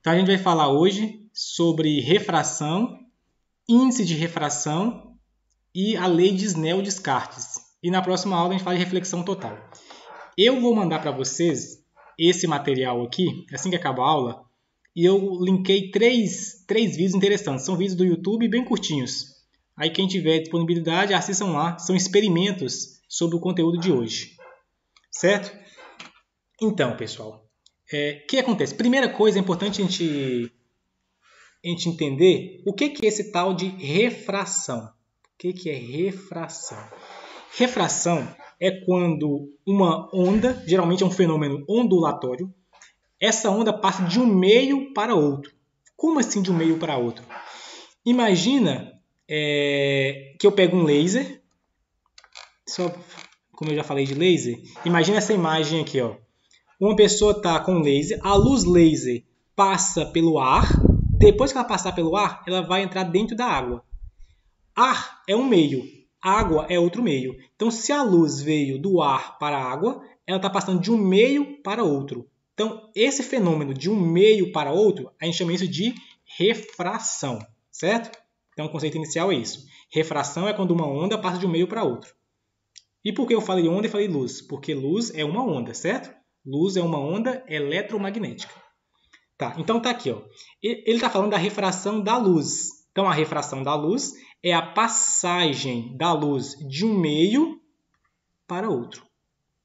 Então, a gente vai falar hoje sobre refração, índice de refração e a lei de Snell-Descartes. E na próxima aula a gente fala de reflexão total. Eu vou mandar para vocês esse material aqui, assim que acabar a aula, e eu linkei três vídeos interessantes. São vídeos do YouTube bem curtinhos. Aí quem tiver disponibilidade, assistam lá. São experimentos sobre o conteúdo de hoje. Certo? Então, pessoal, o que acontece? Primeira coisa, é importante a gente entender o que é esse tal de refração. O que é refração? Refração é quando uma onda, geralmente é um fenômeno ondulatório, essa onda passa de um meio para outro. Como assim de um meio para outro? Imagina que eu pego um laser, só como eu já falei de laser, imagina essa imagem aqui, ó. Uma pessoa está com laser, a luz laser passa pelo ar, depois que ela passar pelo ar, ela vai entrar dentro da água. Ar é um meio, água é outro meio. Então, se a luz veio do ar para a água, ela está passando de um meio para outro. Então, esse fenômeno de um meio para outro, a gente chama isso de refração, certo? Então, o conceito inicial é isso. Refração é quando uma onda passa de um meio para outro. E por que eu falei onda e falei luz? Porque luz é uma onda, certo? Luz é uma onda eletromagnética. Tá, então tá aqui, ó. Ele está falando da refração da luz. Então, a refração da luz é a passagem da luz de um meio para outro.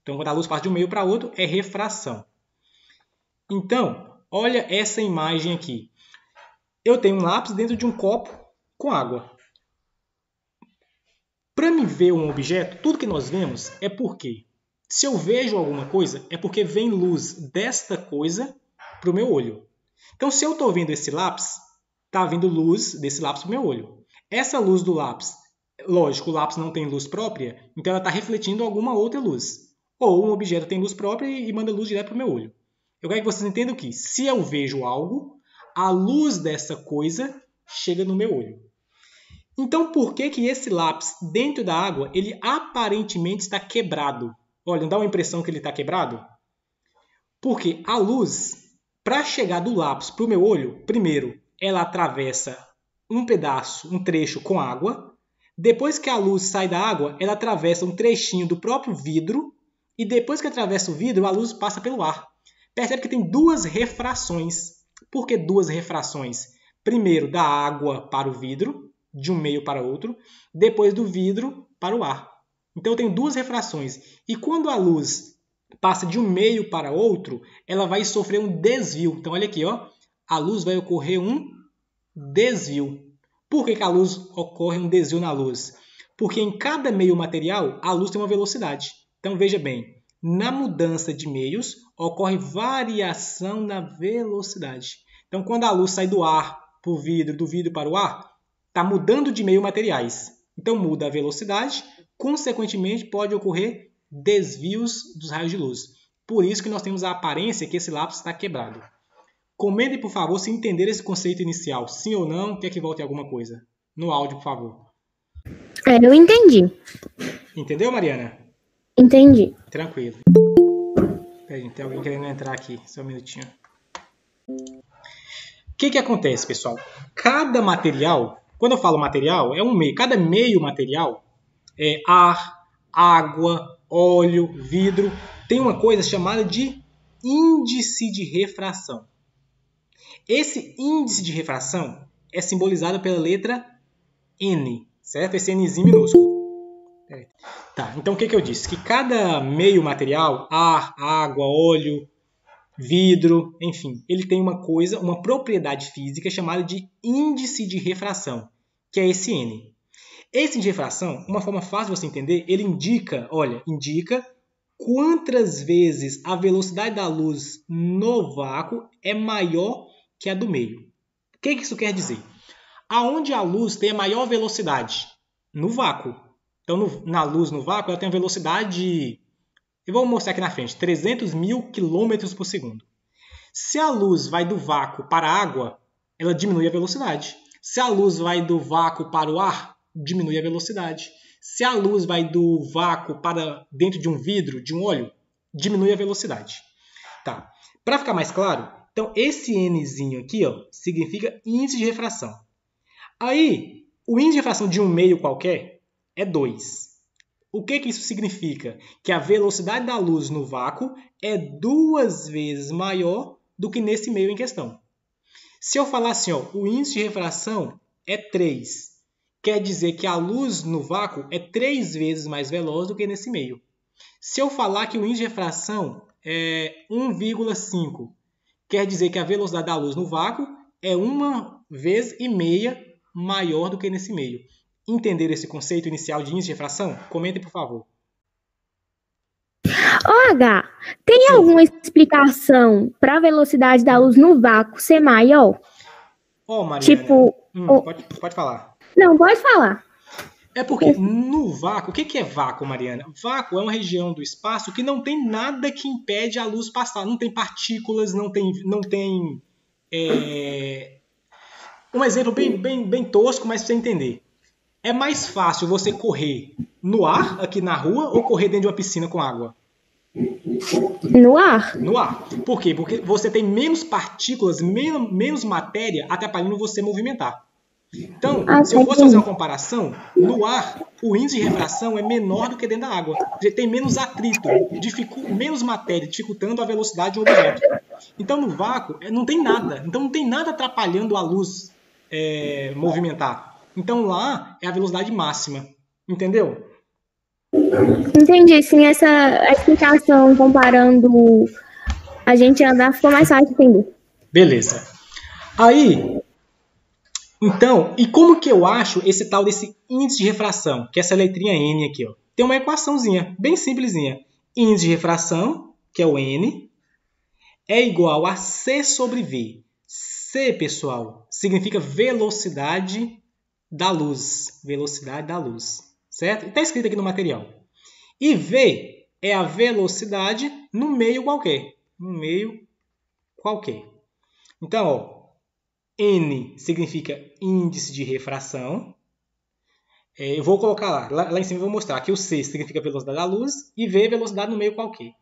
Então, quando a luz passa de um meio para outro, é refração. Então, olha essa imagem aqui. Eu tenho um lápis dentro de um copo com água. Para me ver um objeto, tudo que nós vemos é porque, se eu vejo alguma coisa, é porque vem luz desta coisa para o meu olho. Então, se eu estou vendo esse lápis, está vindo luz desse lápis para o meu olho. Essa luz do lápis, lógico, o lápis não tem luz própria, então ela está refletindo alguma outra luz. Ou um objeto tem luz própria e manda luz direto para o meu olho. Eu quero que vocês entendam que, se eu vejo algo, a luz dessa coisa chega no meu olho. Então, por que esse lápis dentro da água, ele aparentemente está quebrado? Olha, não dá uma impressão que ele está quebrado? Porque a luz, para chegar do lápis para o meu olho, primeiro, ela atravessa um pedaço, um trecho com água. Depois que a luz sai da água, ela atravessa um trechinho do próprio vidro. E depois que atravessa o vidro, a luz passa pelo ar. Percebe que tem duas refrações. Por que duas refrações? Primeiro, da água para o vidro, de um meio para outro. Depois do vidro para o ar. Então, eu tenho duas refrações. E quando a luz passa de um meio para outro, ela vai sofrer um desvio. Então, olha aqui, ó. A luz vai ocorrer um desvio. Por que a luz ocorre um desvio na luz? Porque em cada meio material, a luz tem uma velocidade. Então, veja bem, na mudança de meios, ocorre variação na velocidade. Então, quando a luz sai do ar para o vidro, do vidro para o ar, está mudando de meio materiais. Então, muda a velocidade, consequentemente, pode ocorrer desvios dos raios de luz. Por isso que nós temos a aparência que esse lápis está quebrado. Comentem, por favor, se entenderam esse conceito inicial. Sim ou não, quer que volte alguma coisa? No áudio, por favor. Eu entendi. Entendeu, Mariana? Entendi. Tranquilo. Peraí, tem alguém querendo entrar aqui. Só um minutinho. O que acontece, pessoal? Cada material, quando eu falo material, é um meio. Cada meio material é ar, água, óleo, vidro. Tem uma coisa chamada de índice de refração. Esse índice de refração é simbolizado pela letra N, certo? Esse Nzinho minúsculo. Tá, então o que eu disse? Que cada meio material, ar, água, óleo, vidro, enfim, ele tem uma coisa, uma propriedade física chamada de índice de refração, que é esse N. Esse de refração, uma forma fácil de você entender, ele indica quantas vezes a velocidade da luz no vácuo é maior que a do meio. O que isso quer dizer? Aonde a luz tem a maior velocidade? No vácuo. Então, na luz no vácuo, ela tem a velocidade, eu vou mostrar aqui na frente, 300 mil quilômetros por segundo. Se a luz vai do vácuo para a água, ela diminui a velocidade. Se a luz vai do vácuo para o ar, diminui a velocidade. Se a luz vai do vácuo para dentro de um vidro, de um óleo, diminui a velocidade. Tá. Para ficar mais claro, Então, esse Nzinho aqui, ó, significa índice de refração. Aí, o índice de refração de um meio qualquer é 2. O que isso significa? Que a velocidade da luz no vácuo é 2 vezes maior do que nesse meio em questão. Se eu falar assim, ó, o índice de refração é 3, quer dizer que a luz no vácuo é 3 vezes mais veloz do que nesse meio. Se eu falar que o índice de refração é 1,5, quer dizer que a velocidade da luz no vácuo é 1,5 vezes maior do que nesse meio. Entenderam esse conceito inicial de índice de refração? Comentem, por favor. Ô, H, tem Sim. alguma explicação para a velocidade da luz no vácuo ser maior? Ó, Mariana. Tipo, pode falar. Não, pode falar. É porque no vácuo, o que é vácuo, Mariana? Vácuo é uma região do espaço que não tem nada que impede a luz passar. Não tem partículas, não tem um exemplo bem tosco, mas para você entender. É mais fácil você correr no ar, aqui na rua, ou correr dentro de uma piscina com água? No ar. No ar. Por quê? Porque você tem menos partículas, menos matéria atrapalhando você movimentar. Então, se eu fosse fazer uma comparação, no ar, o índice de refração é menor do que dentro da água. Tem menos atrito, menos matéria, dificultando a velocidade do objeto. Então, no vácuo, não tem nada. Então, não tem nada atrapalhando a luz movimentar. Então, lá é a velocidade máxima. Entendeu? Entendi, sim. A explicação comparando a gente andar ficou mais fácil de entender. Beleza. Aí, então, e como que eu acho esse tal desse índice de refração? Que é essa letrinha N aqui, ó. Tem uma equaçãozinha, bem simplesinha. Índice de refração, que é o N, é igual a C sobre V. C, pessoal, significa velocidade da luz. Velocidade da luz. Certo? Está escrito aqui no material. E V é a velocidade no meio qualquer. No meio qualquer. Então, ó, N significa índice de refração. Eu vou colocar lá em cima eu vou mostrar que o C significa velocidade da luz e V é velocidade no meio qualquer.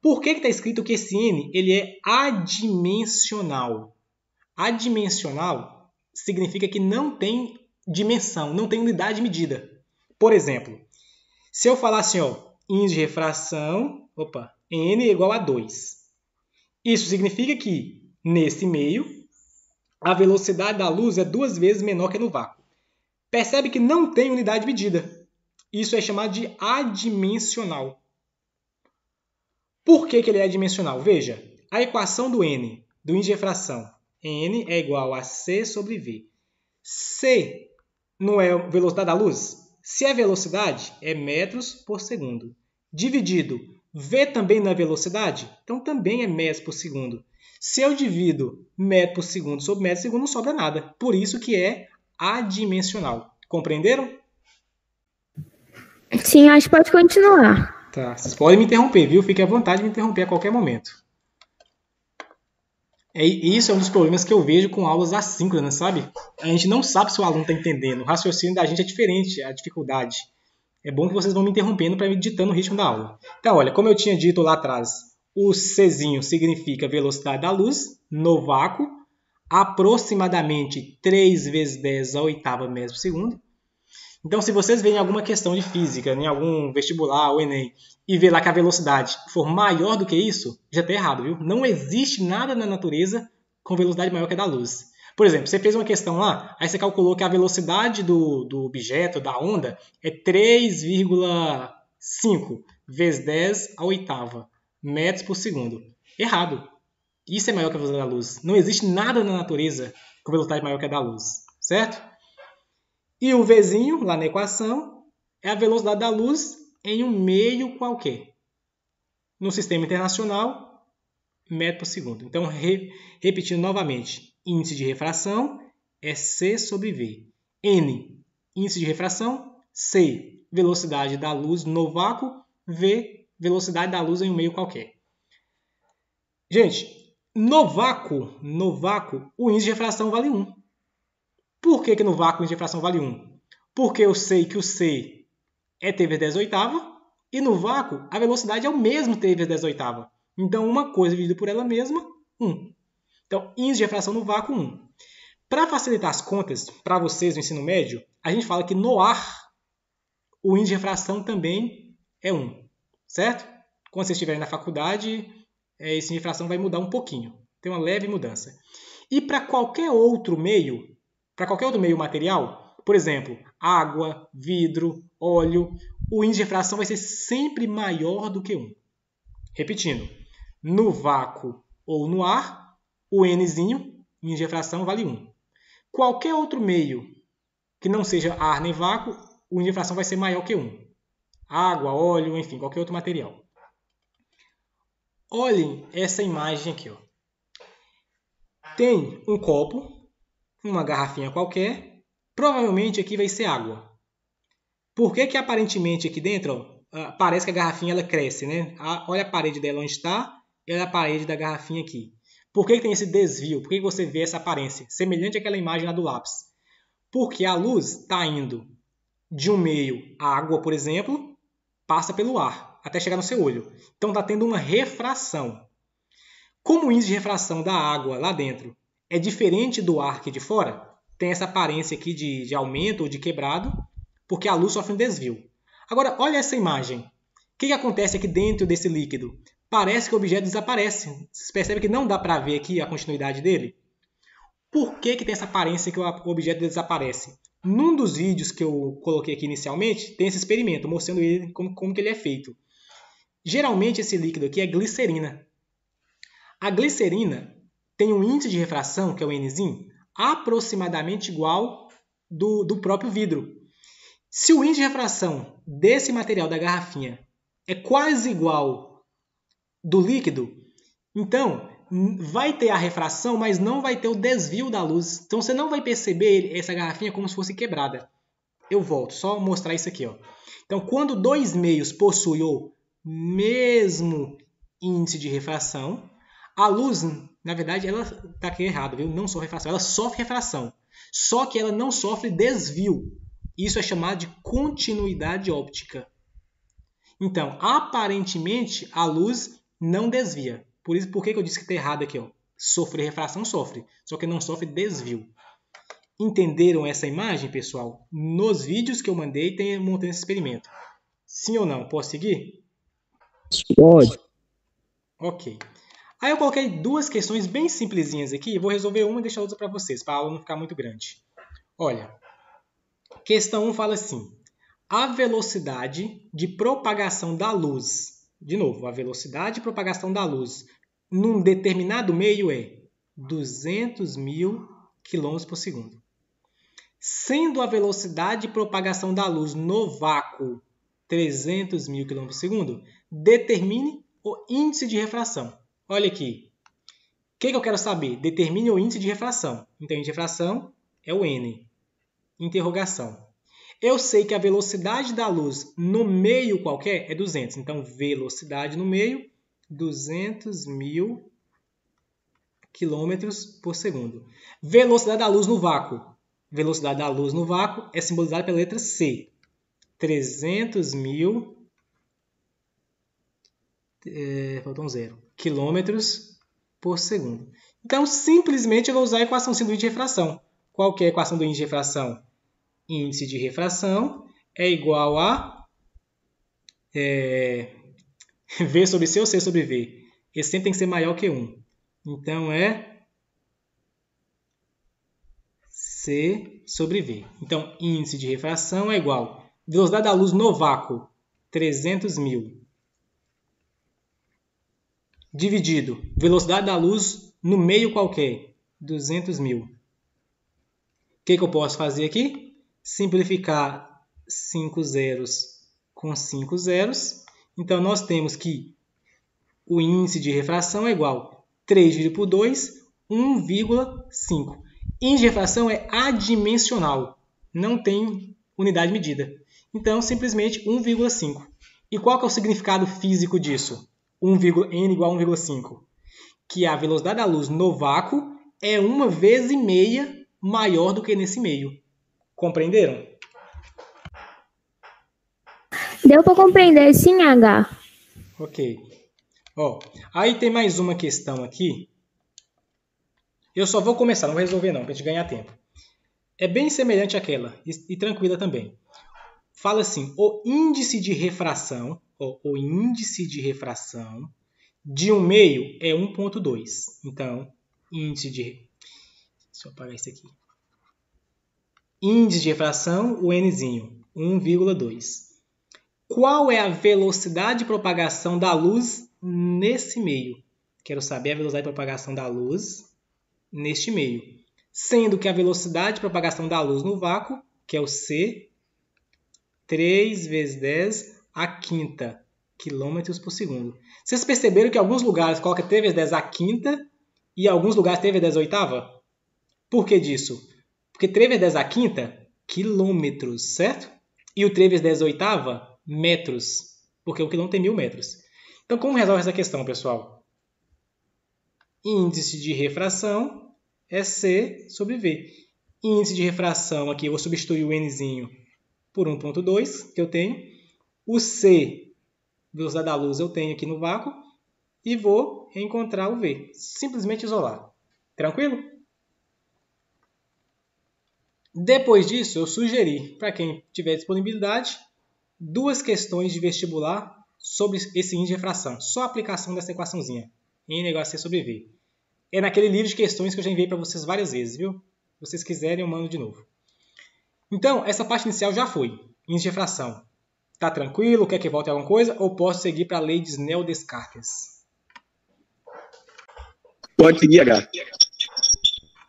Por que está escrito que esse N ele é adimensional? Adimensional significa que não tem dimensão, não tem unidade de medida. Por exemplo, se eu falar assim, ó, índice de refração, N é igual a 2. Isso significa que, nesse meio, a velocidade da luz é 2 vezes menor que no vácuo. Percebe que não tem unidade de medida. Isso é chamado de adimensional. Por que ele é adimensional? Veja, a equação do N, do índice de refração, N é igual a C sobre V. C não é a velocidade da luz? Se é velocidade, é metros por segundo. Dividido, V também não é velocidade? Então também é metros por segundo. Se eu divido metro por segundo sobre metro por segundo, não sobra nada. Por isso que é adimensional. Compreenderam? Sim, acho que pode continuar. Tá, vocês podem me interromper, viu? Fique à vontade de me interromper a qualquer momento. Isso é um dos problemas que eu vejo com aulas assíncronas, sabe? A gente não sabe se o aluno está entendendo. O raciocínio da gente é diferente, a dificuldade. É bom que vocês vão me interrompendo para ir ditando o ritmo da aula. Então, olha, como eu tinha dito lá atrás, o Czinho significa velocidade da luz no vácuo, aproximadamente 3 vezes 10 a oitava metro por segundo. Então, se vocês verem alguma questão de física, em algum vestibular ou Enem, e ver lá que a velocidade for maior do que isso, já está errado, viu? Não existe nada na natureza com velocidade maior que a da luz. Por exemplo, você fez uma questão lá, aí você calculou que a velocidade do objeto, da onda, é 3,5 vezes 10 a oitava metros por segundo. Errado. Isso é maior que a velocidade da luz. Não existe nada na natureza com velocidade maior que a da luz, certo? E o Vzinho, lá na equação, é a velocidade da luz em um meio qualquer. No sistema internacional, metro por segundo. Então, repetindo novamente, índice de refração é C sobre V. N, índice de refração. C, velocidade da luz no vácuo. V, velocidade da luz em um meio qualquer. Gente, no vácuo, o índice de refração vale 1. Por que no vácuo o índice de refração vale 1? Porque eu sei que o C é T vezes 10 oitava, e no vácuo a velocidade é o mesmo T vezes 10 oitava. Então, uma coisa dividida por ela mesma, 1. Então, índice de refração no vácuo, 1. Para facilitar as contas, para vocês no ensino médio, a gente fala que no ar, o índice de refração também é 1, certo? Quando vocês estiverem na faculdade, esse índice de refração vai mudar um pouquinho. Tem uma leve mudança. E para qualquer outro meio material, por exemplo, água, vidro, óleo, o índice de refração vai ser sempre maior do que 1. Repetindo, no vácuo ou no ar, o Nzinho, índice de refração, vale 1. Qualquer outro meio que não seja ar nem vácuo, o índice de refração vai ser maior que 1. Água, óleo, enfim, qualquer outro material. Olhem essa imagem aqui. Ó. Tem um copo, uma garrafinha qualquer, provavelmente aqui vai ser água. Por que aparentemente aqui dentro, ó, parece que a garrafinha ela cresce, né? Olha a parede dela onde está e olha a parede da garrafinha aqui. Por que tem esse desvio? Por que você vê essa aparência? Semelhante àquela imagem lá do lápis. Porque a luz está indo de um meio, a água, por exemplo, passa pelo ar, até chegar no seu olho. Então está tendo uma refração. Como o índice de refração da água lá dentro é diferente do ar aqui de fora, tem essa aparência aqui de aumento ou de quebrado, porque a luz sofre um desvio. Agora, olha essa imagem. O que acontece aqui dentro desse líquido? Parece que o objeto desaparece. Vocês percebem que não dá para ver aqui a continuidade dele? Por que tem essa aparência que o objeto desaparece? Num dos vídeos que eu coloquei aqui inicialmente, tem esse experimento, mostrando ele como que ele é feito. Geralmente esse líquido aqui é glicerina. A glicerina tem um índice de refração, que é o Nzinho, aproximadamente igual do próprio vidro. Se o índice de refração desse material da garrafinha é quase igual do líquido, então vai ter a refração, mas não vai ter o desvio da luz. Então você não vai perceber essa garrafinha como se fosse quebrada. Eu volto, só mostrar isso aqui. Ó. Então, quando dois meios possuem o mesmo índice de refração, a luz, na verdade, ela está aqui errado, viu? Não sofre refração, ela sofre refração. Só que ela não sofre desvio. Isso é chamado de continuidade óptica. Então, aparentemente, a luz não desvia. Por que eu disse que está errado aqui? Ó? Sofrer refração, sofre. Só que não sofre desvio. Entenderam essa imagem, pessoal? Nos vídeos que eu mandei, tem montando esse experimento. Sim ou não? Posso seguir? Pode. Ok. Aí eu coloquei duas questões bem simplesinhas aqui. Vou resolver uma e deixar a outra para vocês, para a aula não ficar muito grande. Olha, questão 1 fala assim. A velocidade de propagação da luz, de novo, a velocidade de propagação da luz num determinado meio é 200.000 km por segundo. Sendo a velocidade de propagação da luz no vácuo 300.000 km por segundo, determine o índice de refração. Olha aqui. O que eu quero saber? Determine o índice de refração. Então, o índice de refração é o N. Interrogação. Eu sei que a velocidade da luz no meio qualquer é 200. Então, velocidade no meio, 200.000 km por segundo. Velocidade da luz no vácuo. Velocidade da luz no vácuo é simbolizada pela letra C. 300.000 faltou um zero, quilômetros por segundo. Então, simplesmente eu vou usar a equação do índice de refração. Qual que é a equação do índice de refração? Índice de refração é igual a V sobre C ou C sobre V. Esse sempre tem que ser maior que 1. Então, é C sobre V. Então, índice de refração é igual a velocidade da luz no vácuo, 300.000. Dividido, velocidade da luz no meio qualquer, 200.000. O que eu posso fazer aqui? Simplificar 5 zeros com 5 zeros. Então, nós temos que o índice de refração é igual a 3 dividido por 2, 1,5. Índice de refração é adimensional, não tem unidade medida. Então, simplesmente 1,5. E qual que é o significado físico disso? N igual a 1,5. Que a velocidade da luz no vácuo é 1,5 vezes maior do que nesse meio. Compreenderam? Deu para compreender, sim, H. Ok. Ó, aí tem mais uma questão aqui Eu só vou começar, não vou resolver não, para a gente ganhar tempo. É bem semelhante àquela e tranquila também. Fala assim, o índice de refração de um meio é 1,2. Então, índice de... Deixa eu apagar isso aqui. Índice de refração, o nzinho, 1,2. Qual é a velocidade de propagação da luz nesse meio? Quero saber a velocidade de propagação da luz neste meio. Sendo que a velocidade de propagação da luz no vácuo, que é o C, 3 vezes 10 a quinta quilômetros por segundo. Vocês perceberam que em alguns lugares coloca 3 vezes 10 a quinta e em alguns lugares 3 vezes 10 a oitava? Por que disso? Porque 3 vezes 10 a quinta, quilômetros, certo? E o 3 vezes 10 a oitava, metros. Porque o quilômetro tem 1000 metros. Então, como resolve essa questão, pessoal? Índice de refração é C sobre V. Índice de refração aqui, eu vou substituir o nzinho por 1,2, que eu tenho. O C, velocidade da luz, eu tenho aqui no vácuo. E vou encontrar o V. Simplesmente isolar. Tranquilo? Depois disso, eu sugeri, para quem tiver disponibilidade, 2 questões de vestibular sobre esse índice de refração. Só a aplicação dessa equaçãozinha. N igual a C sobre V. É naquele livro de questões que eu já enviei para vocês várias vezes, viu? Se vocês quiserem, eu mando de novo. Então, essa parte inicial já foi. Índice de refração. Tá tranquilo? Quer que volte alguma coisa? Ou posso seguir para a lei de Snell-Descartes? Pode seguir, H.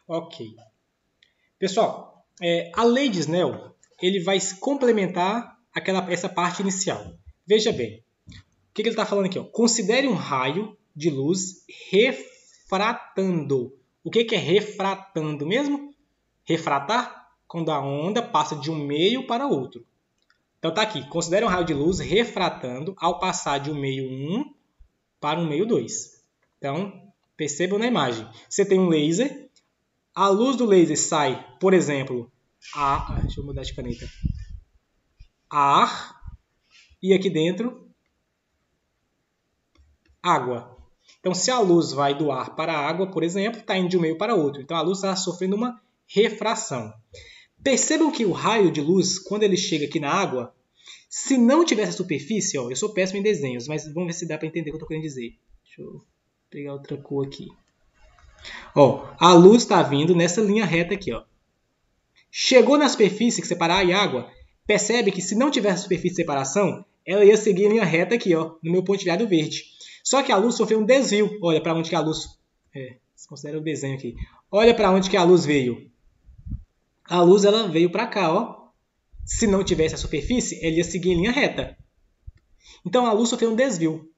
Ok. Pessoal, a lei de Snell, ele vai complementar essa parte inicial. Veja bem, o que ele está falando aqui? Ó? Considere um raio de luz refratando. O que é refratando mesmo? Refratar? Quando a onda passa de um meio para outro. Então está aqui, considere um raio de luz refratando ao passar de um meio 1 para um meio 2. Então, percebam na imagem. Você tem um laser. A luz do laser sai, por exemplo, deixa eu mudar de caneta. Ar. E aqui dentro, água. Então, se a luz vai do ar para a água, por exemplo, está indo de um meio para outro. Então, a luz está sofrendo uma refração. Percebam que o raio de luz, quando ele chega aqui na água, se não tivesse a superfície, ó, eu sou péssimo em desenhos, mas vamos ver se dá para entender o que eu estou querendo dizer. Deixa eu pegar outra cor aqui. Ó, a luz está vindo nessa linha reta aqui. Ó. Chegou na superfície que separa ar e água, percebe que se não tivesse superfície de separação, ela ia seguir em linha reta aqui, ó, no meu pontilhado verde. Só que a luz sofreu um desvio. Olha para onde que a luz... se considera o desenho aqui. Olha para onde que a luz veio. A luz ela veio para cá. Ó. Se não tivesse a superfície, ela ia seguir em linha reta. Então a luz sofreu um desvio.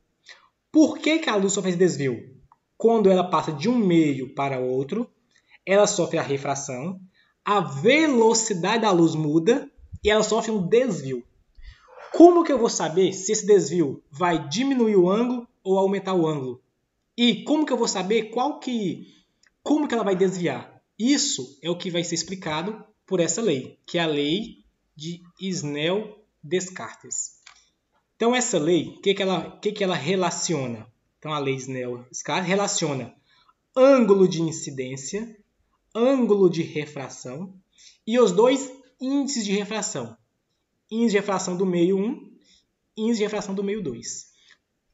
Por que a luz sofre esse desvio? Quando ela passa de um meio para outro, ela sofre a refração, a velocidade da luz muda e ela sofre um desvio. Como que eu vou saber se esse desvio vai diminuir o ângulo ou aumentar o ângulo? E como que eu vou saber como que ela vai desviar? Isso é o que vai ser explicado por essa lei, que é a lei de Snell-Descartes. Então, essa lei, o que ela relaciona? Então, a lei de Snell-Descartes relaciona ângulo de incidência, ângulo de refração e os dois índices de refração. Índice de refração do meio 1, índice de refração do meio 2.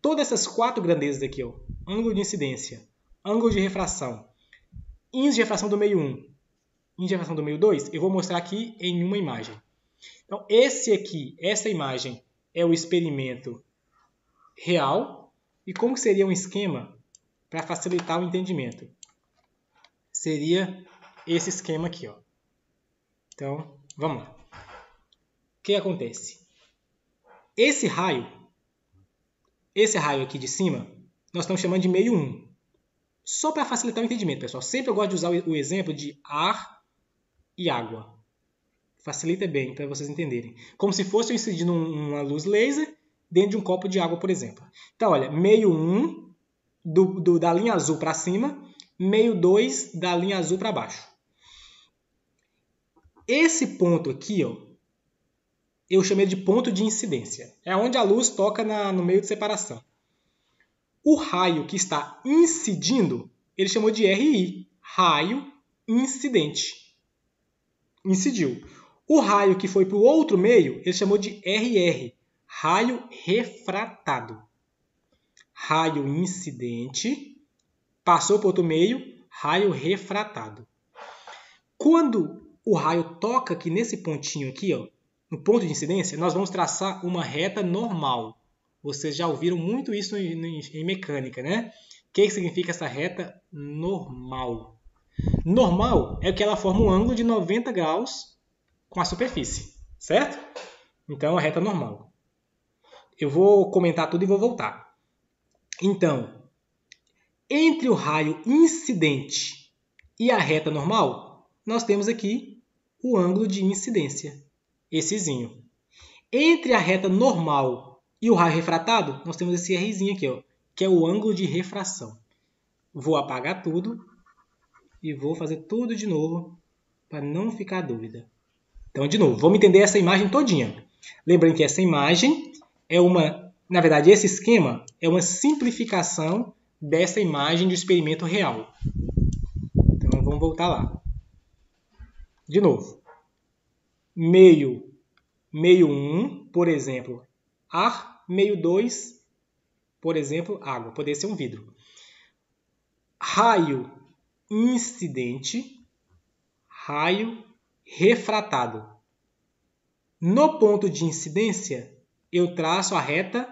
Todas essas 4 grandezas aqui, ó, ângulo de incidência, ângulo de refração, índice de refração do meio 1, índice de refração do meio 2, eu vou mostrar aqui em uma imagem. Então, essa imagem é o experimento real. E como seria um esquema para facilitar o entendimento? Seria esse esquema aqui. Ó. Então, vamos lá. O que acontece? Esse raio aqui de cima, nós estamos chamando de meio 1. Só para facilitar o entendimento, pessoal. Sempre eu gosto de usar o exemplo de ar e água. Facilita bem para vocês entenderem. Como se fosse eu incidindo uma luz laser dentro de um copo de água, por exemplo. Então, olha, meio 1 da linha azul para cima, meio 2 da linha azul para baixo. Esse ponto aqui, ó, eu chamei de ponto de incidência. É onde a luz toca no meio de separação. O raio que está incidindo, ele chamou de RI, raio incidente. Incidiu. O raio que foi para o outro meio, ele chamou de RR, raio refratado. Raio incidente, passou para outro meio, raio refratado. Quando o raio toca aqui nesse pontinho aqui, ó, no ponto de incidência, nós vamos traçar uma reta normal. Vocês já ouviram muito isso em mecânica, né? O que significa essa reta normal? Normal é que ela forma um ângulo de 90 graus com a superfície, certo? Então, a reta normal. Eu vou comentar tudo e vou voltar. Então, entre o raio incidente e a reta normal, nós temos aqui o ângulo de incidência, essezinho. Entre a reta normal e o raio refratado, nós temos esse Rzinho aqui, ó, que é o ângulo de refração. Vou apagar tudo e vou fazer tudo de novo para não ficar dúvida. Então, de novo, vamos entender essa imagem todinha. Lembrando que essa imagem é na verdade, esse esquema é uma simplificação dessa imagem do experimento real. Então, vamos voltar lá. De novo. Meio 1, por exemplo, ar. Meio 2, por exemplo, água. Poderia ser um vidro. Raio incidente, raio refratado. No ponto de incidência, eu traço a reta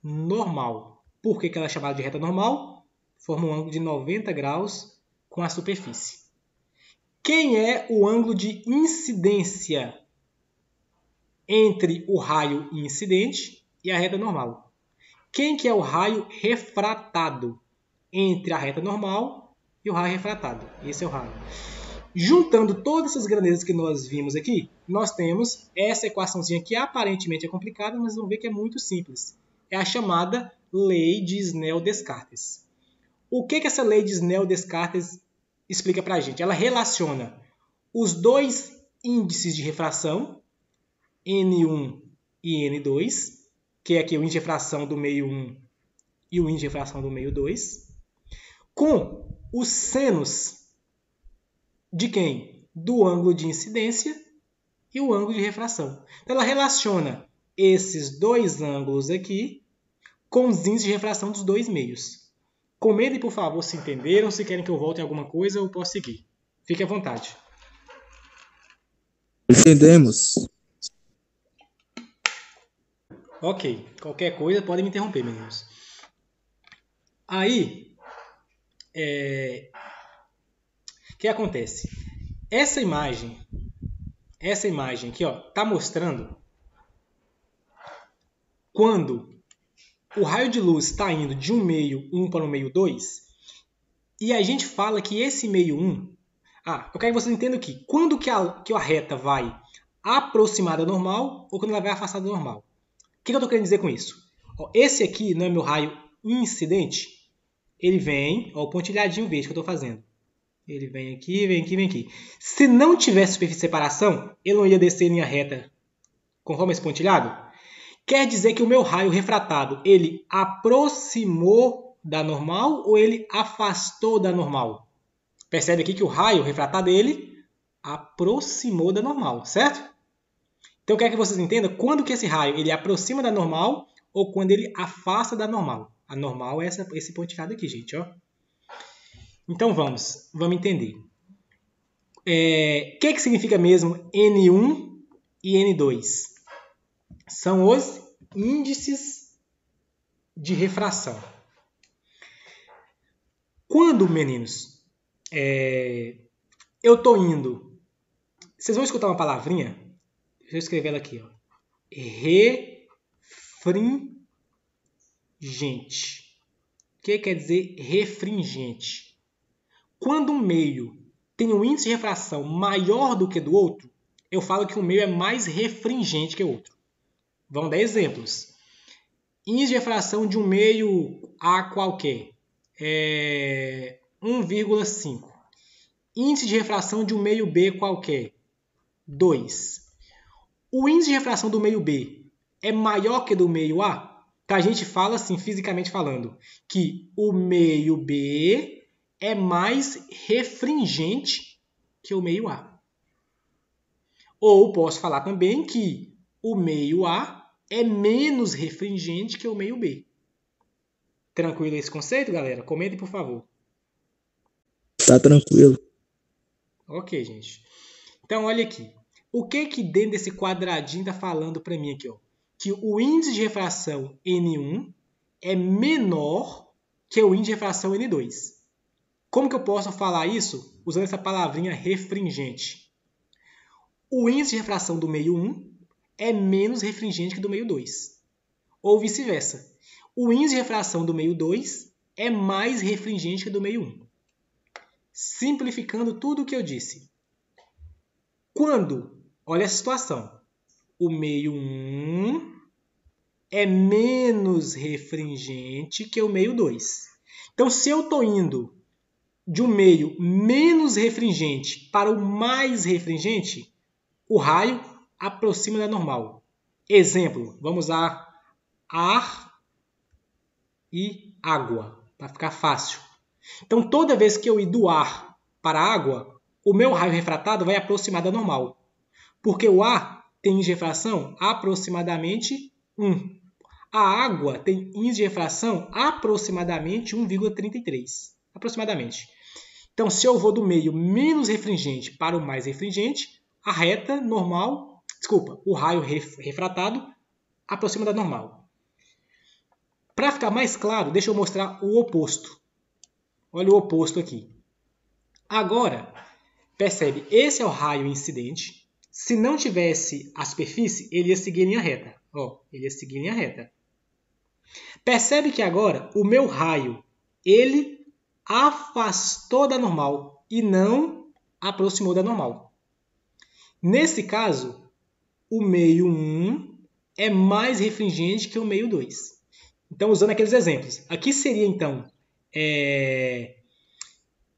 normal. Por que ela é chamada de reta normal? Forma um ângulo de 90 graus com a superfície. Quem é o ângulo de incidência entre o raio incidente e a reta normal? Quem que é o raio refratado entre a reta normal e o raio refratado? Esse é o raio. Juntando todas essas grandezas que nós vimos aqui, nós temos essa equaçãozinha que aparentemente é complicada, mas vamos ver que é muito simples. É a chamada lei de Snell-Descartes. O que essa lei de Snell-Descartes explica para a gente? Ela relaciona os dois índices de refração, N1 e N2, que é aqui o índice de refração do meio 1 e o índice de refração do meio 2, com os senos de quem? Do ângulo de incidência e o ângulo de refração. Então, ela relaciona esses dois ângulos aqui com os índices de refração dos dois meios. Comentem, por favor, se entenderam, se querem que eu volte em alguma coisa, eu posso seguir. Fique à vontade. Entendemos. Ok, qualquer coisa podem me interromper, meninos. Aí, o que acontece? Essa imagem aqui, ó, tá mostrando quando o raio de luz está indo de um meio 1 para o meio 2, e a gente fala que esse meio 1... eu quero que vocês entendam aqui. Quando que a reta vai aproximar da normal ou quando ela vai afastar da normal? O que eu estou querendo dizer com isso? Ó, esse aqui não é meu raio incidente? Ele vem, ó, o pontilhadinho verde que eu estou fazendo. Ele vem aqui, vem aqui, vem aqui. Se não tivesse superfície de separação, ele não ia descer em linha reta conforme esse pontilhado? Quer dizer que o meu raio refratado, ele aproximou da normal ou ele afastou da normal? Percebe aqui que o raio refratado, ele aproximou da normal, certo? Então, eu quero que vocês entendam quando que esse raio ele aproxima da normal ou quando ele afasta da normal. A normal é esse pontilhado aqui, gente, ó. Então, vamos entender. O que significa mesmo N1 e N2? São os índices de refração. Quando, meninos, eu estou indo... Vocês vão escutar uma palavrinha? Deixa eu escrever ela aqui, ó. Refringente. O que quer dizer refringente? Quando um meio tem um índice de refração maior do que do outro, eu falo que um meio é mais refringente que o outro. Vamos dar exemplos. Índice de refração de um meio A qualquer é 1,5. Índice de refração de um meio B qualquer, 2. O índice de refração do meio B é maior que do meio A? Então, a gente fala assim, fisicamente falando, que o meio B é mais refringente que o meio A. Ou posso falar também que o meio A é menos refringente que o meio B. Tranquilo esse conceito, galera? Comentem, por favor. Tá tranquilo. Ok, gente. Então, olha aqui. O que dentro desse quadradinho está falando para mim aqui? Ó? Que o índice de refração N1 é menor que o índice de refração N2. Como que eu posso falar isso? Usando essa palavrinha refringente. O índice de refração do meio 1 é menos refringente que do meio 2. Ou vice-versa. O índice de refração do meio 2 é mais refringente que do meio 1. Simplificando tudo o que eu disse. Quando, olha a situação, o meio 1 é menos refringente que o meio 2. Então, se eu estou indo de um meio menos refringente para o mais refringente, o raio aproxima da normal. Exemplo, vamos usar ar e água, para ficar fácil. Então, toda vez que eu ir do ar para a água, o meu raio refratado vai aproximar da normal. Porque o ar tem índice de refração aproximadamente 1. A água tem índice de refração aproximadamente 1,33. Aproximadamente. Então, se eu vou do meio menos refringente para o mais refringente, a reta normal, o raio refratado aproxima da normal. Para ficar mais claro, deixa eu mostrar o oposto. Olha o oposto aqui. Agora, percebe, esse é o raio incidente. Se não tivesse a superfície, ele ia seguir em linha reta. Ó, ele ia seguir em linha reta. Percebe que agora o meu raio, ele afastou da normal e não aproximou da normal. Nesse caso, o meio 1 é mais refringente que o meio 2. Então, usando aqueles exemplos. Aqui seria, então,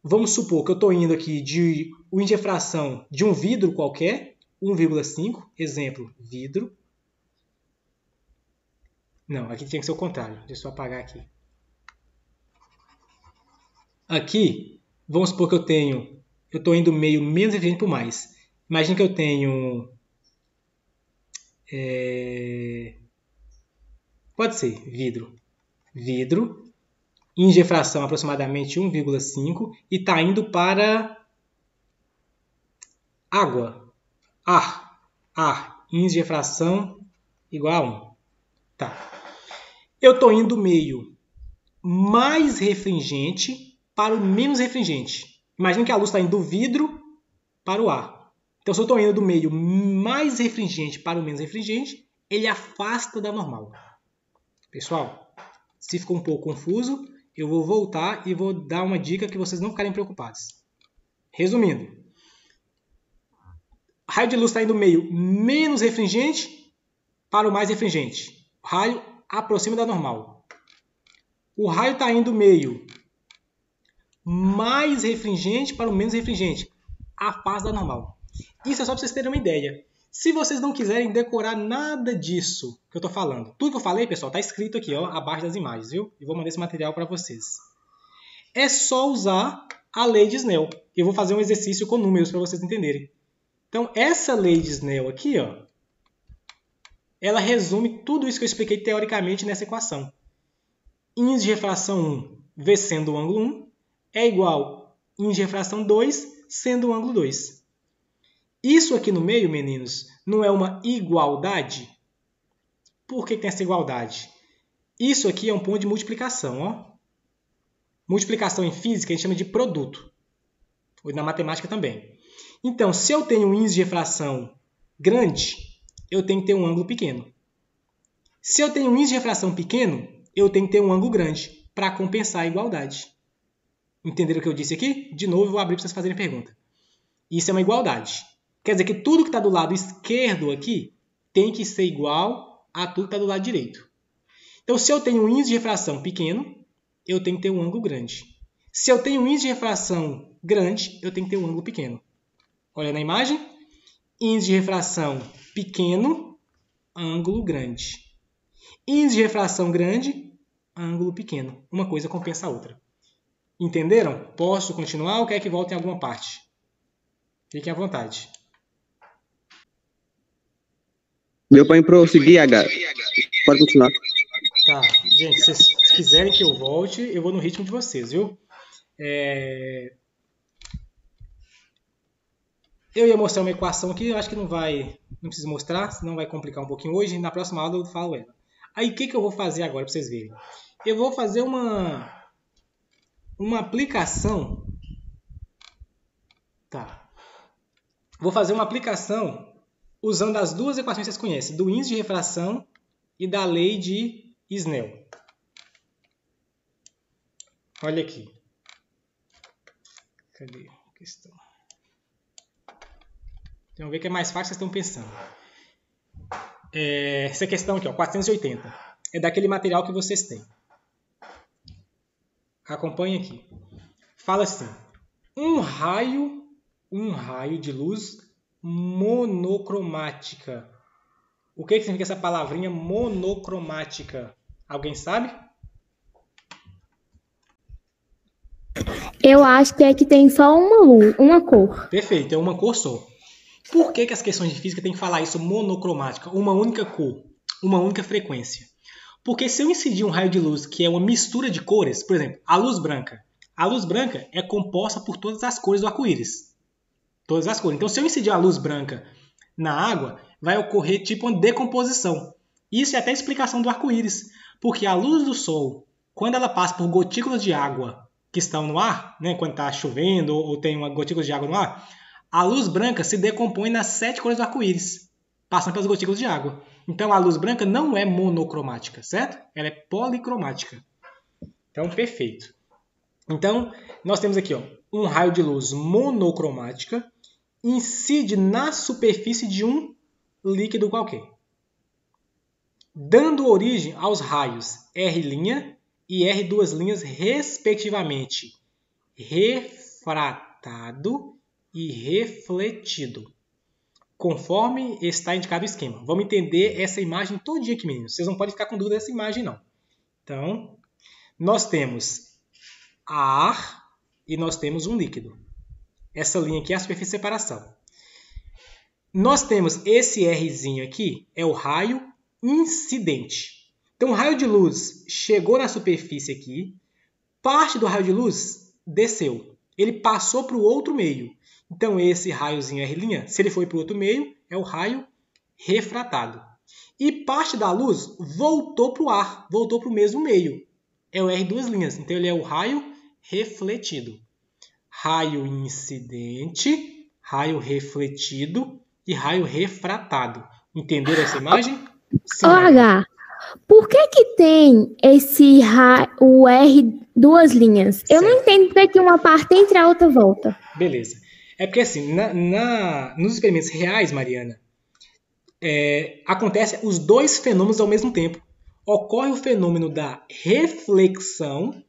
vamos supor que eu estou indo aqui de o índice de refração de um vidro qualquer, 1,5, exemplo, vidro. Não, aqui tinha que ser o contrário. Deixa eu apagar aqui. Aqui, vamos supor que eu estou indo meio menos refringente para o mais. Imagina que eu tenho... pode ser, vidro. Vidro, índice de refração aproximadamente 1,5 e está indo para água. Ar, índice de refração igual a 1. Tá. Eu estou indo do meio mais refringente para o menos refringente. Imagina que a luz está indo do vidro para o ar. Então, se eu estou indo do meio mais refringente para o menos refringente, ele afasta da normal. Pessoal, se ficou um pouco confuso, eu vou voltar e vou dar uma dica que vocês não ficarem preocupados. Resumindo, o raio de luz está indo do meio menos refringente para o mais refringente. O raio aproxima da normal. O raio está indo do meio mais refringente para o menos refringente. Afasta da normal. Isso é só para vocês terem uma ideia. Se vocês não quiserem decorar nada disso que eu estou falando, tudo que eu falei, pessoal, está escrito aqui, ó, abaixo das imagens, viu? E vou mandar esse material para vocês. É só usar a lei de Snell. Eu vou fazer um exercício com números para vocês entenderem. Então, essa lei de Snell aqui, ó, ela resume tudo isso que eu expliquei teoricamente nessa equação. Índice de refração 1, V sendo o ângulo 1, é igual a índice de refração 2, sendo o ângulo 2. Isso aqui no meio, meninos, não é uma igualdade? Por que tem essa igualdade? Isso aqui é um ponto de multiplicação. Ó. Multiplicação em física a gente chama de produto. Ou na matemática também. Então, se eu tenho um índice de refração grande, eu tenho que ter um ângulo pequeno. Se eu tenho um índice de refração pequeno, eu tenho que ter um ângulo grande para compensar a igualdade. Entenderam o que eu disse aqui? De novo, eu vou abrir para vocês fazerem pergunta. Isso é uma igualdade. Quer dizer que tudo que está do lado esquerdo aqui tem que ser igual a tudo que está do lado direito. Então, se eu tenho um índice de refração pequeno, eu tenho que ter um ângulo grande. Se eu tenho um índice de refração grande, eu tenho que ter um ângulo pequeno. Olha na imagem. Índice de refração pequeno, ângulo grande. Índice de refração grande, ângulo pequeno. Uma coisa compensa a outra. Entenderam? Posso continuar ou quer que volte em alguma parte? Fiquem à vontade. Deu para prosseguir, H. Pode continuar. Tá, gente, se vocês quiserem que eu volte, eu vou no ritmo de vocês, viu? Eu ia mostrar uma equação aqui, eu acho que não preciso mostrar, senão vai complicar um pouquinho hoje. Na próxima aula eu falo ela. Aí o que eu vou fazer agora para vocês verem? Eu vou fazer uma aplicação. Tá. Vou fazer uma aplicação usando as duas equações que vocês conhecem, do índice de refração e da lei de Snell. Olha aqui. Cadê a questão? Então, vamos ver que é mais fácil que vocês estão pensando. Essa questão aqui, ó, 480. É daquele material que vocês têm. Acompanhe aqui. Fala assim. Um raio de luz monocromática. O que significa essa palavrinha monocromática? Alguém sabe? Eu acho que é que tem só uma luz, uma cor. Perfeito, é uma cor só. Por que as questões de física têm que falar isso monocromática? Uma única cor, uma única frequência. Porque se eu incidir um raio de luz que é uma mistura de cores, por exemplo, a luz branca. A luz branca é composta por todas as cores do arco-íris. Todas as cores. Então, se eu incidir a luz branca na água, vai ocorrer tipo uma decomposição. Isso é até a explicação do arco-íris. Porque a luz do sol, quando ela passa por gotículas de água que estão no ar, né, quando está chovendo ou tem uma gotícula de água no ar, a luz branca se decompõe nas 7 cores do arco-íris, passando pelas gotículas de água. Então, a luz branca não é monocromática, certo? Ela é policromática. Então, perfeito. Então, nós temos aqui, ó, um raio de luz monocromática incide na superfície de um líquido qualquer, dando origem aos raios R' e R2', respectivamente, refratado e refletido, conforme está indicado o esquema. Vamos entender essa imagem todinha aqui, meninos. Vocês não podem ficar com dúvida dessa imagem, não. Então, nós temos ar e nós temos um líquido. Essa linha aqui é a superfície de separação. Nós temos esse Rzinho aqui, é o raio incidente. Então, o raio de luz chegou na superfície aqui, parte do raio de luz desceu. Ele passou para o outro meio. Então, esse raiozinho R', se ele foi para o outro meio, é o raio refratado. E parte da luz voltou para o ar, voltou para o mesmo meio. É o R2'. Então, ele é o raio refletido. Raio incidente, raio refletido e raio refratado. Entenderam essa imagem? Sim, H, por que tem esse o R duas linhas? Certo. Eu não entendo por que uma parte entra e a outra volta. Beleza. É porque assim, nos experimentos reais, Mariana, acontecem os dois fenômenos ao mesmo tempo. Ocorre o fenômeno da reflexão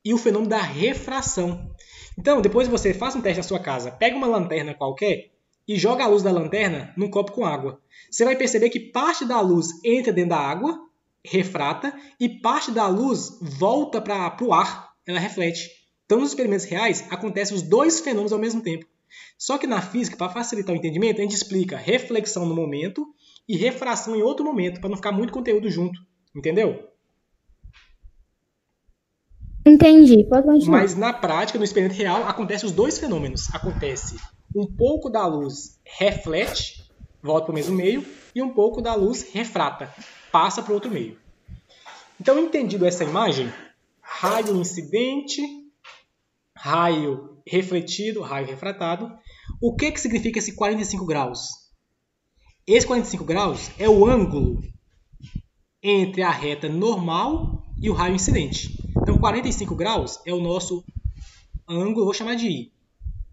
e o fenômeno da refração. Então, depois você faz um teste na sua casa, pega uma lanterna qualquer e joga a luz da lanterna num copo com água. Você vai perceber que parte da luz entra dentro da água, refrata, e parte da luz volta para o ar, ela reflete. Então, nos experimentos reais, acontecem os dois fenômenos ao mesmo tempo. Só que na física, para facilitar o entendimento, a gente explica reflexão no momento e refração em outro momento, para não ficar muito conteúdo junto. Entendeu? Entendi, pode continuar. Mas na prática, no experimento real, acontecem os dois fenômenos. Acontece um pouco da luz reflete, volta para o mesmo meio, e um pouco da luz refrata, passa para o outro meio. Então, entendido essa imagem, raio incidente, raio refletido, raio refratado, o que significa esse 45 graus? Esse 45 graus é o ângulo entre a reta normal e o raio incidente. Então, 45 graus é o nosso ângulo, vou chamar de I,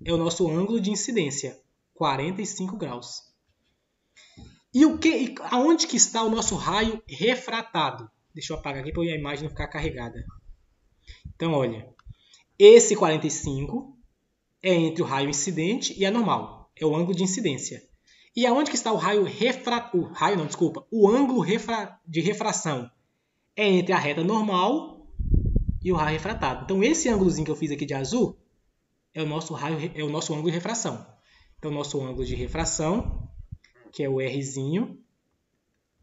é o nosso ângulo de incidência, 45 graus. E aonde que está o nosso raio refratado? Deixa eu apagar aqui para a imagem não ficar carregada. Então, olha, esse 45 é entre o raio incidente e a normal, é o ângulo de incidência. E aonde que está o raio o ângulo de refração? É entre a reta normal e o raio refratado. Então, esse ângulozinho que eu fiz aqui de azul é o nosso ângulo de refração. Então, nosso ângulo de refração, que é o Rzinho,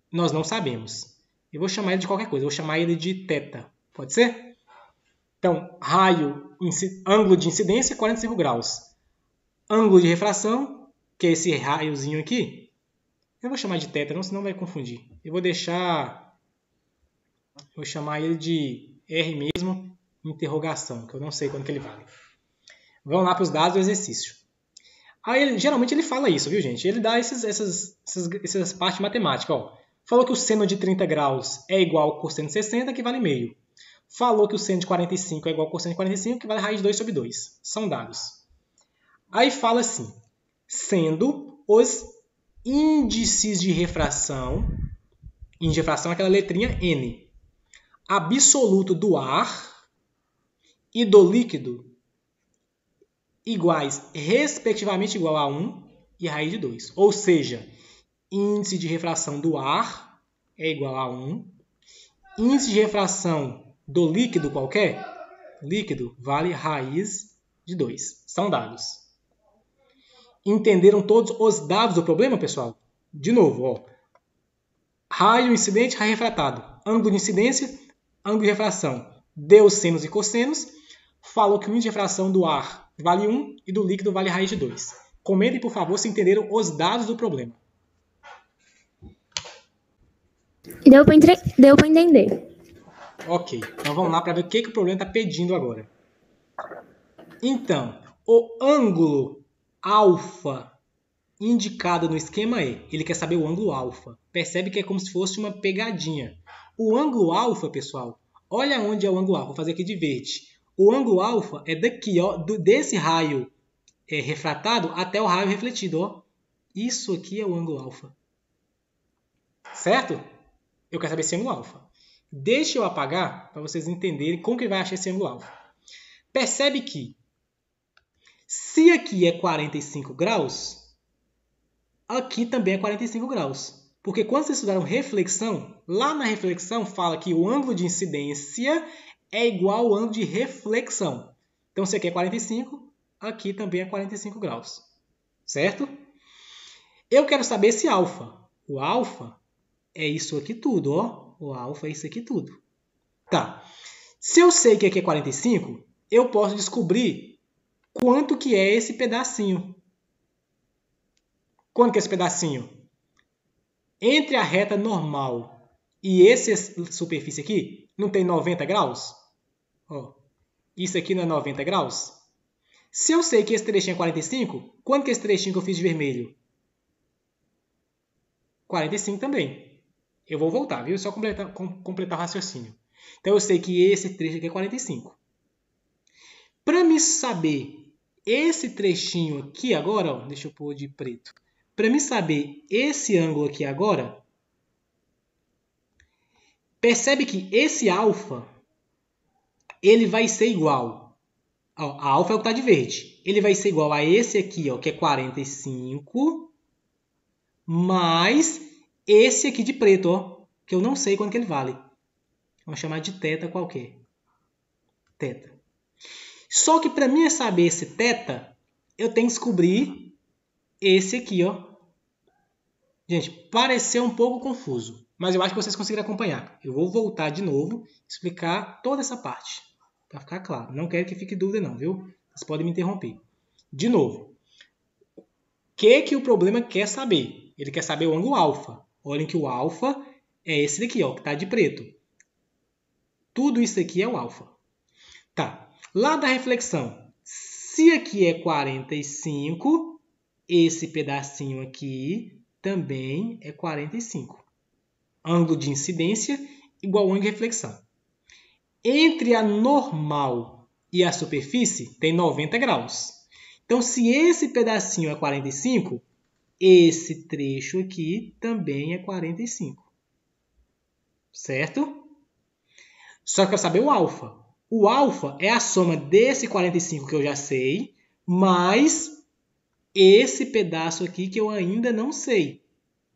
nós não sabemos. Eu vou chamar ele de qualquer coisa. Eu vou chamar ele de θ. Pode ser? Então, ângulo de incidência, 45 graus. Ângulo de refração, que é esse raiozinho aqui, eu vou chamar de θ, não, senão vai confundir. Vou chamar ele de R mesmo, interrogação, que eu não sei quanto que ele vale. Vamos lá para os dados do exercício. Aí, geralmente ele fala isso, viu, gente? Ele dá essas partes matemáticas. Ó. Falou que o seno de 30 graus é igual ao cosseno de 60, que vale meio. Falou que o seno de 45 é igual ao cosseno de 45, que vale raiz de 2 sobre 2. São dados. Aí fala assim, sendo os índices de refração, índice de refração é aquela letrinha N, absoluto do ar e do líquido iguais, respectivamente, igual a 1 e raiz de 2. Ou seja, índice de refração do ar é igual a 1, índice de refração do líquido qualquer, líquido, vale raiz de 2. São dados. Entenderam todos os dados do problema, pessoal? De novo, ó. Raio incidente, raio refratado. Ângulo de incidência, ângulo de refração. Deu senos e cossenos. Falou que o índice de refração do ar vale 1 e do líquido vale raiz de 2. Comentem, por favor, se entenderam os dados do problema. Deu para entender. Ok, então vamos lá para ver o que o problema está pedindo agora. Então, o ângulo alfa indicado no esquema ele quer saber o ângulo alfa. Percebe que é como se fosse uma pegadinha. O ângulo alfa, pessoal, olha onde é o ângulo alfa. Vou fazer aqui de verde. O ângulo alfa é daqui, ó, desse raio refratado até o raio refletido. Ó. Isso aqui é o ângulo alfa. Certo? Eu quero saber esse ângulo alfa. Deixa eu apagar para vocês entenderem como que vai achar esse ângulo alfa. Percebe que se aqui é 45 graus, aqui também é 45 graus. Porque quando vocês estudaram reflexão, lá na reflexão fala que o ângulo de incidência é igual ao ângulo de reflexão. Então, se aqui é 45, aqui também é 45 graus. Certo? Eu quero saber esse alfa. O alfa é isso aqui tudo, ó. O alfa é isso aqui tudo. Tá. Se eu sei que aqui é 45, eu posso descobrir quanto que é esse pedacinho. Quanto que é esse pedacinho? Entre a reta normal e essa superfície aqui, não tem 90 graus? Ó, isso aqui não é 90 graus? Se eu sei que esse trechinho é 45, quanto que é esse trechinho que eu fiz de vermelho? 45 também. Eu vou voltar, viu? Só completar o raciocínio. Então, eu sei que esse trecho aqui é 45. Para me saber esse trechinho aqui agora, ó, deixa eu pôr de preto. Para me saber esse ângulo aqui agora, percebe que esse alfa, ele vai ser igual. Ó, a alfa é o que está de verde. Ele vai ser igual a esse aqui, ó, que é 45, mais esse aqui de preto, ó, que eu não sei quanto que ele vale. Vamos chamar de θ qualquer. Θ. Só que para mim saber esse θ, eu tenho que descobrir esse aqui, ó. Gente, pareceu um pouco confuso, mas eu acho que vocês conseguiram acompanhar. Eu vou voltar de novo, explicar toda essa parte, para ficar claro. Não quero que fique dúvida não, viu? Vocês podem me interromper. De novo, o que o problema quer saber? Ele quer saber o ângulo alfa. Olhem que o alfa é esse daqui, ó, que está de preto. Tudo isso aqui é o alfa. Tá. Lá da reflexão, se aqui é 45, esse pedacinho aqui também é 45. Ângulo de incidência igual ao ângulo de reflexão. Entre a normal e a superfície tem 90 graus. Então, se esse pedacinho é 45, esse trecho aqui também é 45. Certo? Só que eu quero saber o alfa. O alfa é a soma desse 45 que eu já sei, mais esse pedaço aqui que eu ainda não sei.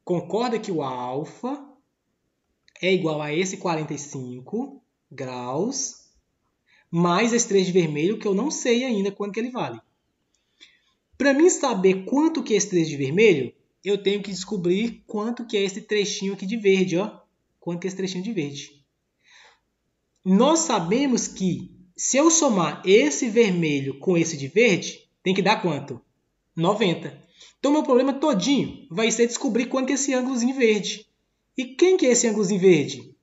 Concorda que o alfa é igual a esse 45 graus mais esse trecho de vermelho, que eu não sei ainda quanto que ele vale. Para mim saber quanto que é esse trecho de vermelho, eu tenho que descobrir quanto que é esse trechinho aqui de verde, ó. Quanto que é esse trechinho de verde. Nós sabemos que se eu somar esse vermelho com esse de verde, tem que dar quanto? 90. Então, meu problema todinho vai ser descobrir quanto que é esse ângulozinho verde. E quem que é esse ângulozinho verde?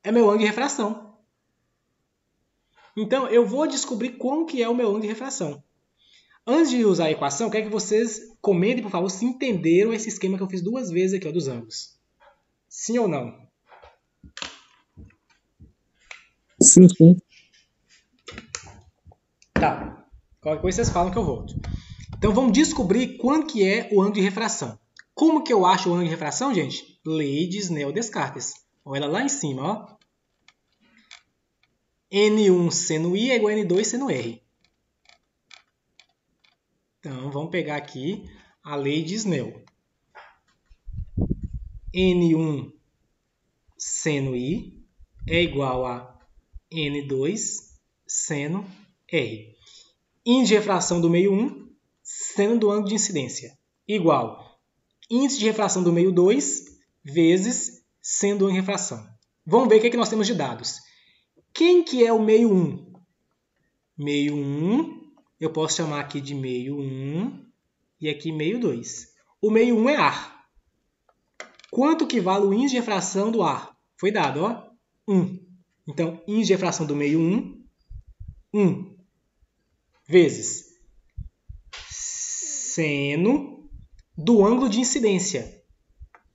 É meu ângulo de refração. Então, eu vou descobrir qual que é o meu ângulo de refração. Antes de usar a equação, eu quero que vocês comentem, por favor, se entenderam esse esquema que eu fiz 2 vezes aqui, ó, dos ângulos. Sim ou não? Sim, sim. Tá. Qualquer coisa vocês falam que eu volto. Então, vamos descobrir quanto que é o ângulo de refração. Como que eu acho o ângulo de refração, gente? Lei de Snell-Descartes. Olha lá em cima, ó. N1 seno I é igual a N2 seno R. Então, vamos pegar aqui a lei de Snell. N1 seno I é igual a N2 seno R. Índice de refração do meio 1, seno do ângulo de incidência, igual índice de refração do meio 2 vezes seno do ângulo de refração. Vamos ver o que nós temos de dados. Quem que é o meio 1? Meio 1, eu posso chamar aqui de meio 1 e aqui meio 2. O meio 1 é ar. Quanto que vale o índice de refração do ar? Foi dado, ó, 1. Então, índice de refração do meio 1 vezes seno do ângulo de incidência.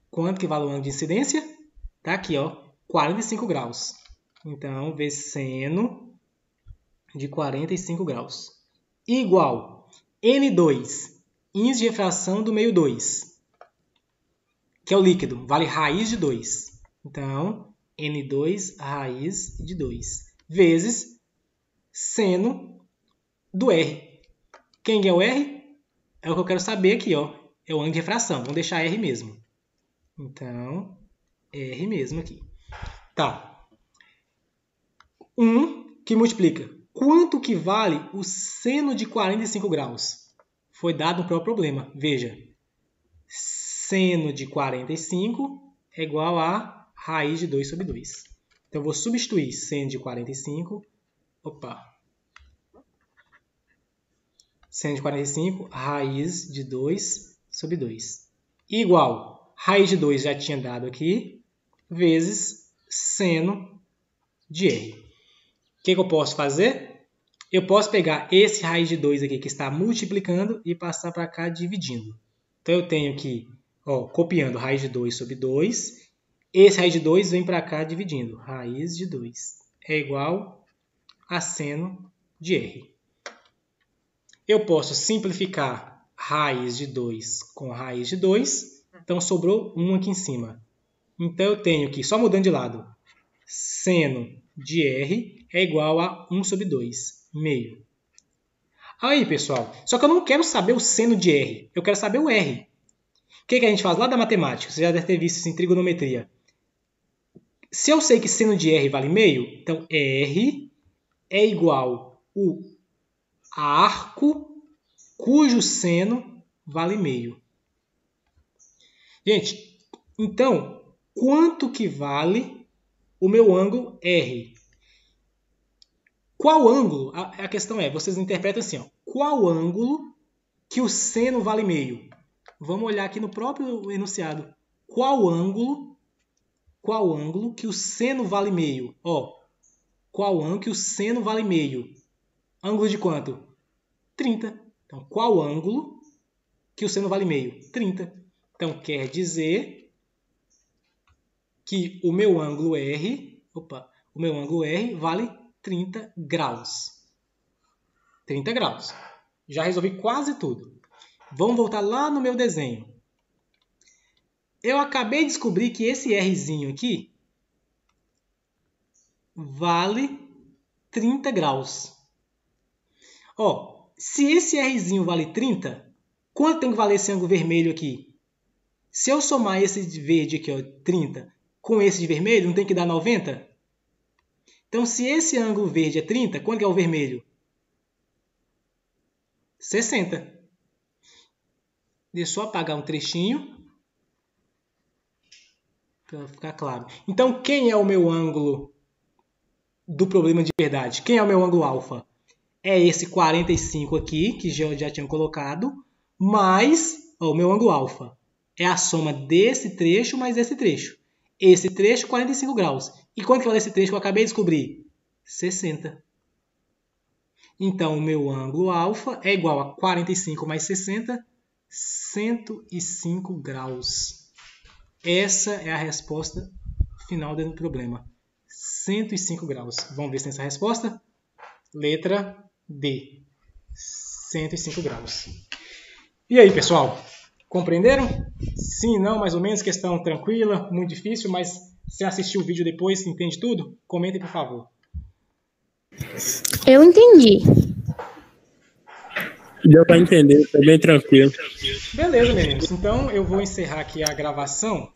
Quanto que vale o ângulo de incidência? Tá aqui, ó, 45 graus. Então, vezes seno de 45 graus. Igual N2, índice de refração do meio 2, que é o líquido, vale raiz de 2. Então, N2 raiz de 2, vezes seno do R. Quem é o R? É o que eu quero saber aqui, ó. É o ângulo de refração. Vamos deixar R mesmo. Então, R mesmo aqui. Tá. 1 que multiplica. Quanto que vale o seno de 45 graus? Foi dado no próprio problema. Veja. Seno de 45 é igual a raiz de 2 sobre 2. Então, eu vou substituir seno de 45. Seno de 45, raiz de 2 sobre 2. Igual, raiz de 2 já tinha dado aqui, vezes seno de R. O que eu posso fazer? Eu posso pegar esse raiz de 2 aqui que está multiplicando e passar para cá dividindo. Então, eu tenho que, ó, copiando raiz de 2 sobre 2. Esse raiz de 2 vem para cá dividindo. Raiz de 2 é igual a seno de R. Eu posso simplificar raiz de 2 com raiz de 2. Então, sobrou 1 aqui em cima. Então, eu tenho que, só mudando de lado, seno de R é igual a 1 sobre 2, meio. Aí, pessoal, só que eu não quero saber o seno de R, eu quero saber o R. O que a gente faz lá da matemática? Você já deve ter visto isso em trigonometria. Se eu sei que seno de R vale meio, então R é igual o arco cujo seno vale meio. Gente, então, quanto que vale o meu ângulo R? Qual ângulo? A questão é, vocês interpretam assim, ó, qual ângulo que o seno vale meio? Vamos olhar aqui no próprio enunciado. Qual ângulo que o seno vale meio? Ó, qual ângulo que o seno vale meio? Ângulo de quanto? 30. Então, qual ângulo que o seno vale meio? 30. Então, quer dizer que o meu ângulo R vale 30 graus. 30 graus. Já resolvi quase tudo. Vamos voltar lá no meu desenho. Eu acabei de descobrir que esse Rzinho aqui vale 30 graus. Ó, se esse Rzinho vale 30, quanto tem que valer esse ângulo vermelho aqui? Se eu somar esse de verde aqui, ó, 30, com esse de vermelho, não tem que dar 90? Então, se esse ângulo verde é 30, quanto que é o vermelho? 60. Deixa eu só apagar um trechinho para ficar claro. Então, quem é o meu ângulo do problema de verdade? Quem é o meu ângulo alfa? É esse 45 aqui, que já tinha colocado, mais o meu ângulo alfa. É a soma desse trecho mais esse trecho. Esse trecho, 45 graus. E quanto que vale esse trecho que eu acabei de descobrir? 60. Então, o meu ângulo alfa é igual a 45 mais 60, 105 graus. Essa é a resposta final do problema. 105 graus. Vamos ver se tem essa resposta? Letra D. 105 graus. E aí, pessoal? Compreenderam? Sim, não, mais ou menos, questão tranquila, muito difícil, mas se assistiu o vídeo depois, entende tudo? Comentem, por favor. Eu entendi. Deu para entender, tá bem tranquilo. Beleza, meninos. Então, eu vou encerrar aqui a gravação